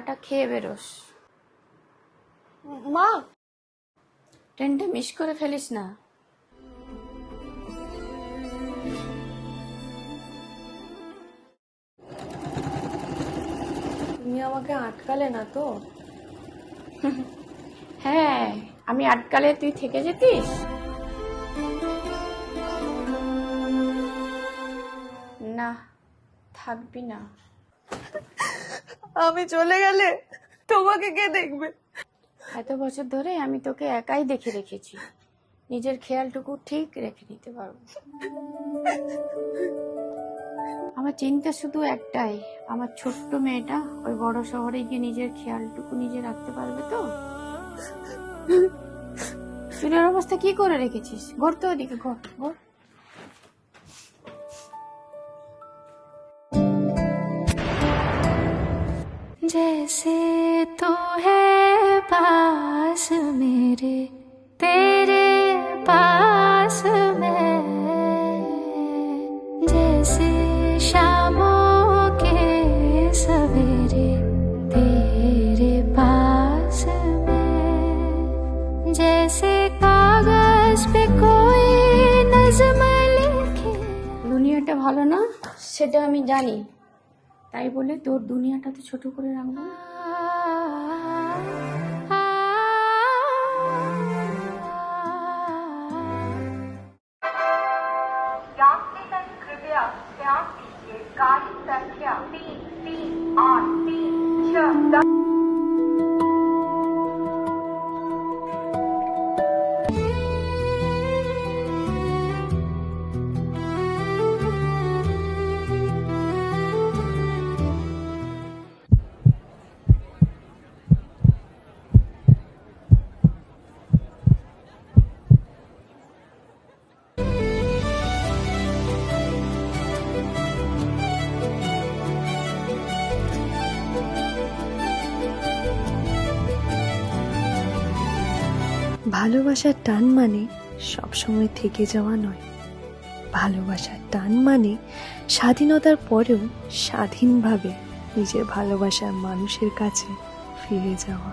চাটা খেয়ে বেরোস। মা, ট্রেনটা মিস করে ফেলিস না। তুমি আমাকে আটকালে না তো? হ্যাঁ, আমি আটকালে তুই থেকে যেতিস? না, থাকবি না। আমি চলে গেলে তোমাকে কে দেখবে? এত বছর ধরে আমি তোকে একাই দেখে রেখেছি, নিজের খেয়ালটুকু ঠিক রেখে নিতে পারবো। আমার চিন্তা শুধু একটাই, আমার ছোট্ট মেয়েটা ওই বড় শহরে গিয়ে নিজের খেয়ালটুকু নিজে রাখতে পারবে তো? চুলের অবস্থা কি করে রেখেছিস? ঘর তো ওদিকে, ঘর ঘর। जैसे तू है पास मेरे, तेरे पास मैं, जैसे शामों के सवेरे तेरे पास मैं, जैसे कागज पे कोई नज़्म लिखे। দুনিয়াটা ভালো না সেটা আমি জানি, তাই বলে তোর দুনিয়াটা তো ছোট করে রাখবো না। यात्रीगण कृपया ध्यान दीजिए, गाड़ी संख्या 33836 ভালোবাসার টান মানে সবসময় থেকে যাওয়া নয়, ভালোবাসার টান মানে স্বাধীনতার পরেও স্বাধীনভাবে নিজের ভালোবাসার মানুষের কাছে ফিরে যাওয়া।